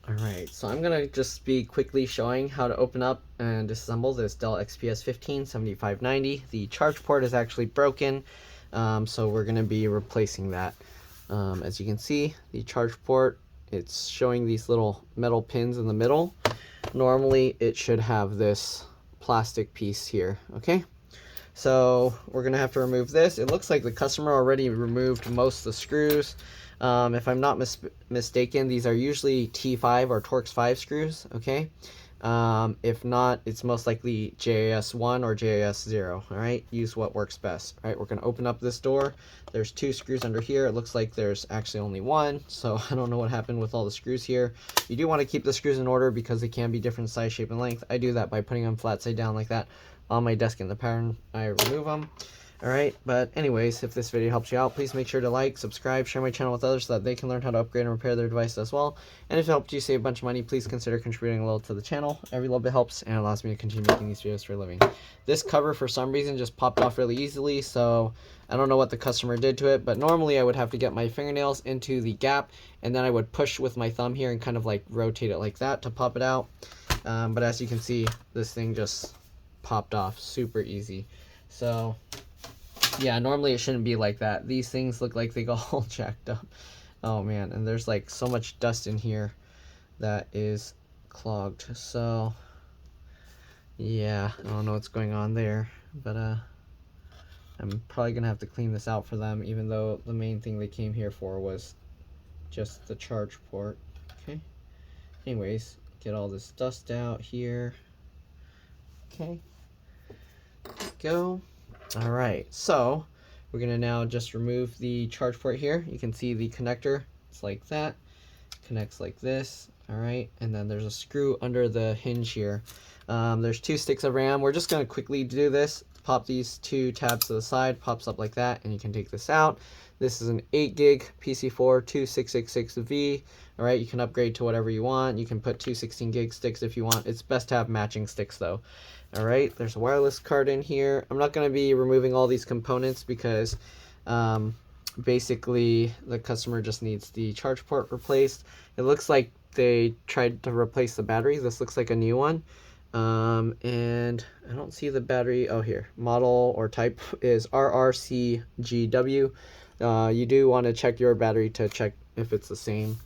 Alright, so I'm going to just be quickly showing how to open up and disassemble this Dell XPS 157590. The charge port is actually broken, so we're going to be replacing that. As you can see, the charge port, it's showing these little metal pins in the middle. Normally it should have this plastic piece here, okay? So we're going to have to remove this. It looks like the customer already removed most of the screws. If I'm not mistaken, these are usually T5 or Torx 5 screws, okay? If not, it's most likely JAS 1 or JAS 0, all right? Use what works best. All right, we're going to open up this door. There's 2 screws under here. It looks like there's actually only 1, so I don't know what happened with all the screws here. You do want to keep the screws in order because they can be different size, shape, and length. I do that by putting them flat side down like that on my desk in the pattern. I remove them. Alright, but anyways, if this video helps you out, please make sure to like, subscribe, share my channel with others so that they can learn how to upgrade and repair their device as well. And if it helped you save a bunch of money, please consider contributing a little to the channel. Every little bit helps and allows me to continue making these videos for a living. This cover, for some reason, just popped off really easily, so I don't know what the customer did to it, but normally I would have to get my fingernails into the gap, and then I would push with my thumb here and kind of like rotate it like that to pop it out. But as you can see, this thing just popped off super easy. So yeah, normally it shouldn't be like that. These things look like they got all jacked up. Oh man, and there's like so much dust in here that is clogged. So yeah, I don't know what's going on there, but I'm probably gonna have to clean this out for them, even though the main thing they came here for was just the charge port. Okay, anyways, get all this dust out here. Okay, go. All right, so we're gonna now just remove the charge port here. You can see the connector, it's like that, connects like this. All right, and then there's a screw under the hinge here. There's 2 sticks of RAM. We're just gonna quickly do this. Pop these 2 tabs to the side, pops up like that, and you can take this out. This is an 8 gig PC4 2666V. All right, you can upgrade to whatever you want. You can put 2 16 gig sticks if you want. It's best to have matching sticks though. All right, there's a wireless card in here. I'm not going to be removing all these components because basically the customer just needs the charge port replaced. It looks like they tried to replace the battery. This looks like a new one. And I don't see the battery. Oh, here. Model or type is RRCGW. You do want to check your battery to check if it's the same.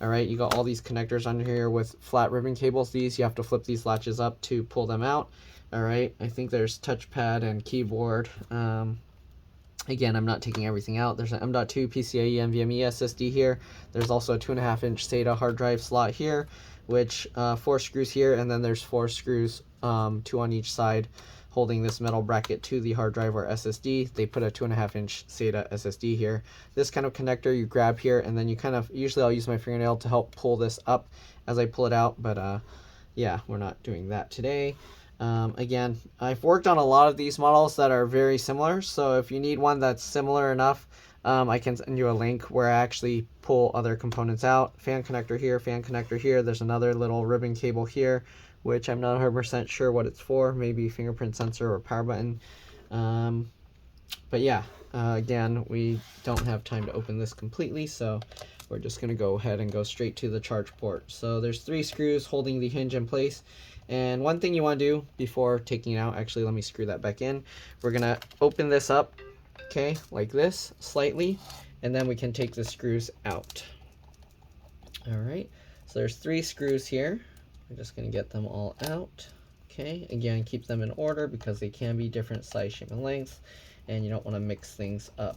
All right, you got all these connectors under here with flat ribbon cables. These, you have to flip these latches up to pull them out. All right, I think there's touchpad and keyboard. Again, I'm not taking everything out. There's an M.2 PCIe NVMe SSD here. There's also a 2.5-inch SATA hard drive slot here, which 4 screws here, and then there's 4 screws, 2 on each side, holding this metal bracket to the hard drive or SSD. They put a 2.5-inch SATA SSD here. This kind of connector you grab here, and then you kind of, usually I'll use my fingernail to help pull this up as I pull it out, but yeah, we're not doing that today. Again, I've worked on a lot of these models that are very similar, so if you need one that's similar enough, I can send you a link where I actually pull other components out. Fan connector here, fan connector here. There's another little ribbon cable here, which I'm not 100% sure what it's for, maybe fingerprint sensor or power button. But yeah, again, we don't have time to open this completely, so we're just going to go ahead and go straight to the charge port. So there's 3 screws holding the hinge in place. And one thing you want to do before taking it out, actually let me screw that back in. We're going to open this up, okay, like this, slightly, and then we can take the screws out. All right, so there's 3 screws here. We're just going to get them all out. Okay, again, keep them in order because they can be different size, shape, and length, and you don't want to mix things up.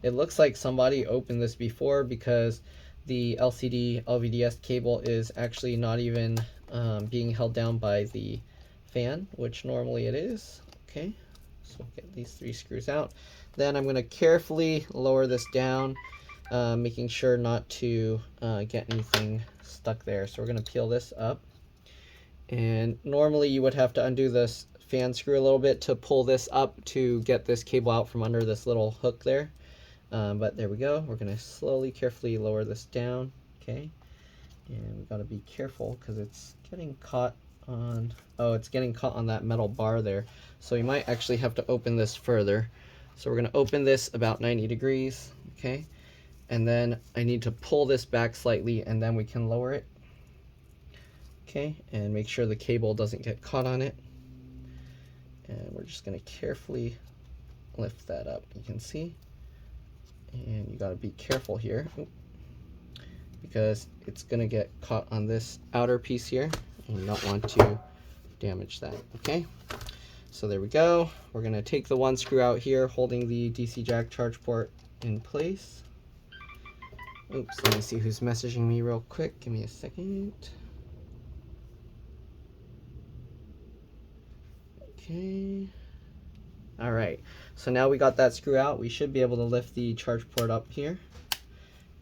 It looks like somebody opened this before because the LCD LVDS cable is actually not even being held down by the fan, which normally it is. Okay, so we'll get these 3 screws out. Then I'm going to carefully lower this down, making sure not to get anything stuck there. So we're going to peel this up. And normally you would have to undo this fan screw a little bit to pull this up to get this cable out from under this little hook there. But there we go. We're going to slowly, carefully lower this down. Okay. And we've got to be careful because it's getting caught on, oh, it's getting caught on that metal bar there. So you might actually have to open this further. So we're going to open this about 90 degrees. Okay. And then I need to pull this back slightly and then we can lower it. Okay, and make sure the cable doesn't get caught on it. And we're just going to carefully lift that up, you can see. And you got to be careful here because it's going to get caught on this outer piece here, and you don't want to damage that. Okay, so there we go. We're going to take the one screw out here holding the DC jack charge port in place. Oops, let me see who's messaging me real quick. Give me a second. Okay. All right, so now we got that screw out, we should be able to lift the charge port up here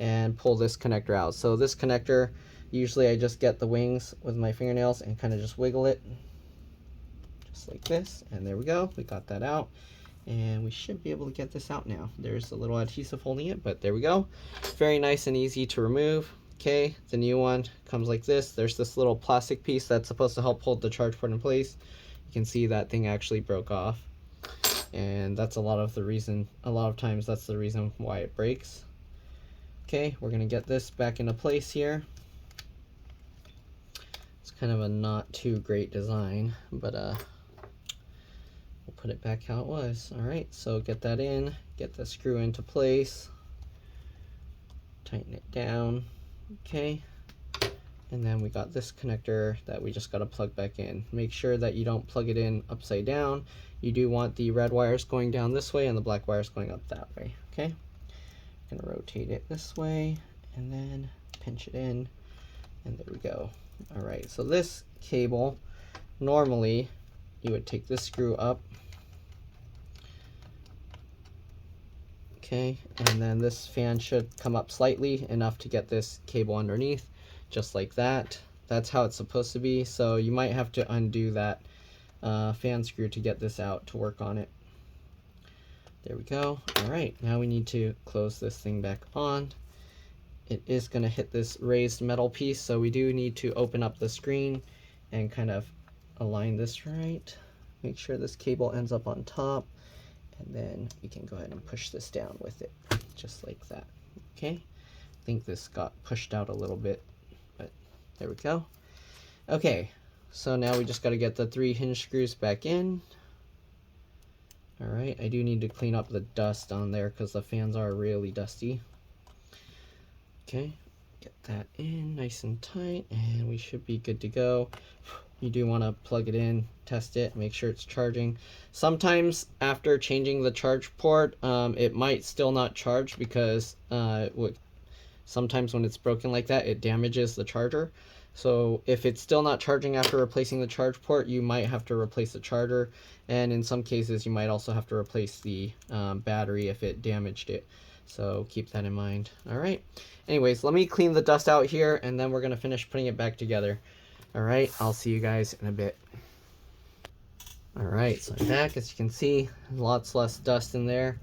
and pull this connector out. So this connector, usually I just get the wings with my fingernails and kind of just wiggle it just like this, and there we go, we got that out, and we should be able to get this out now. There's a little adhesive holding it, but there we go. Very nice and easy to remove. Okay, the new one comes like this. There's this little plastic piece that's supposed to help hold the charge port in place. You can see that thing actually broke off, and that's a lot of times that's the reason why it breaks. Okay, we're gonna get this back into place here. It's kind of a not too great design, but we'll put it back how it was. All right, so get that in, get the screw into place, tighten it down. Okay, and then we got this connector that we just got to plug back in. Make sure that you don't plug it in upside down. You do want the red wires going down this way and the black wires going up that way. Okay, I'm gonna rotate it this way and then pinch it in, and there we go. All right, so this cable, normally you would take this screw up, okay, and then this fan should come up slightly enough to get this cable underneath, just like that. That's how it's supposed to be. So you might have to undo that fan screw to get this out to work on it. There we go. All right, now we need to close this thing back on. It is going to hit this raised metal piece, so we do need to open up the screen and kind of align this right. Make sure this cable ends up on top, and then we can go ahead and push this down with it, just like that. Okay, I think this got pushed out a little bit, but there we go. Okay, so now we just got to get the 3 hinge screws back in. All right, I do need to clean up the dust on there because the fans are really dusty. Okay, get that in nice and tight, and we should be good to go. You do want to plug it in, test it, make sure it's charging. Sometimes after changing the charge port, it might still not charge because sometimes when it's broken like that, it damages the charger. So if it's still not charging after replacing the charge port, you might have to replace the charger, and in some cases you might also have to replace the battery if it damaged it. So keep that in mind. All right, anyways, let me clean the dust out here, and then we're going to finish putting it back together. All right, I'll see you guys in a bit. All right, so I'm back. As you can see, lots less dust in there.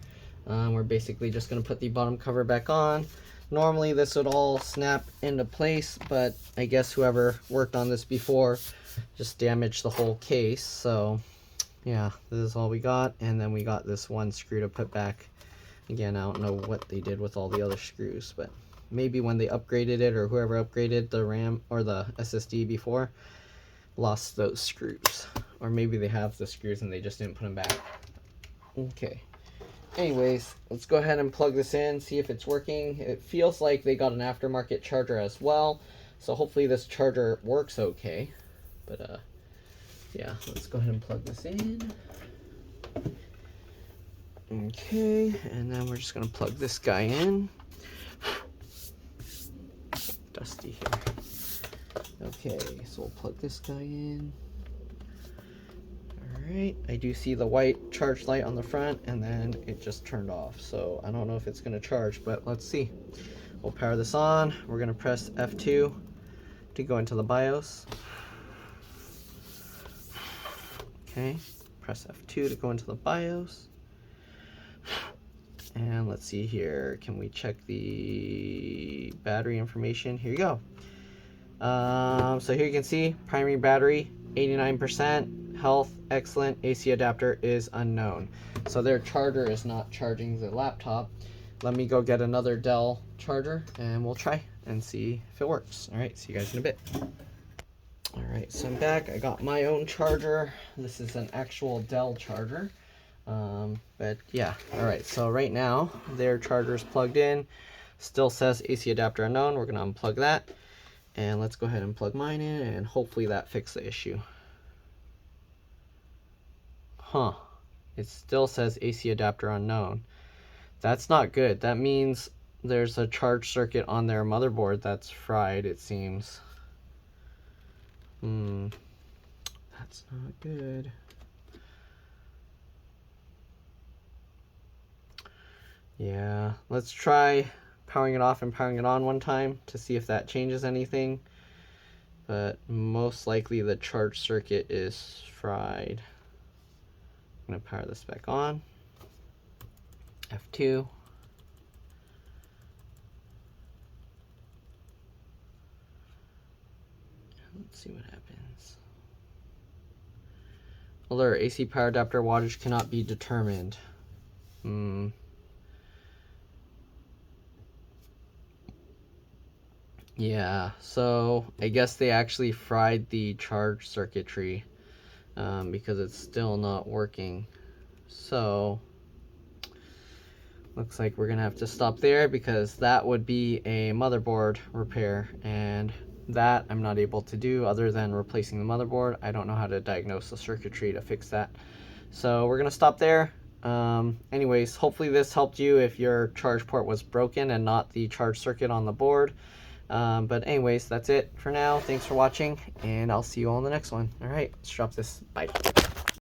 We're basically just going to put the bottom cover back on. Normally this would all snap into place, but I guess whoever worked on this before just damaged the whole case. So yeah, this is all we got, and then we got this one screw to put back. Again, I don't know what they did with all the other screws, but maybe when they upgraded it, or whoever upgraded the RAM or the SSD before lost those screws, or maybe they have the screws and they just didn't put them back. Okay, anyways, let's go ahead and plug this in, see if it's working. It feels like they got an aftermarket charger as well, so hopefully this charger works okay. But yeah, let's go ahead and plug this in. Okay, and then we're just gonna plug this guy in. Dusty here. Okay, so we'll plug this guy in. Alright, I do see the white charge light on the front, and then it just turned off. So I don't know if it's gonna charge, but let's see. We'll power this on. We're gonna press F2 to go into the BIOS. Okay, press F2 to go into the BIOS. And let's see here, can we check the battery information? Here you go. So here you can see primary battery 89%, health excellent, AC adapter is unknown. So their charger is not charging the laptop. Let me go get another DELL charger and we'll try and see if it works. All right, see you guys in a bit. Alright, so I'm back. I got my own charger. This is an actual DELL charger. But yeah, alright, so right now their charger's plugged in. Still says AC adapter unknown. We're going to unplug that. And let's go ahead and plug mine in, and hopefully that fixed the issue. Huh. It still says AC adapter unknown. That's not good. That means there's a charge circuit on their motherboard that's fried, it seems. That's not good. Yeah, let's try powering it off and powering it on one time to see if that changes anything. But most likely the charge circuit is fried. I'm going to power this back on. F2. Let's see what happens. Alert, AC power adapter wattage cannot be determined. Yeah, so I guess they actually fried the charge circuitry because it's still not working. So looks like we're gonna have to stop there because that would be a motherboard repair, and that I'm not able to do other than replacing the motherboard. I don't know how to diagnose the circuitry to fix that. So we're gonna stop there. Anyways, hopefully this helped you if your charge port was broken and not the charge circuit on the board. But anyways, that's it for now. Thanks for watching, and I'll see you all in the next one. All right, let's drop this. Bye.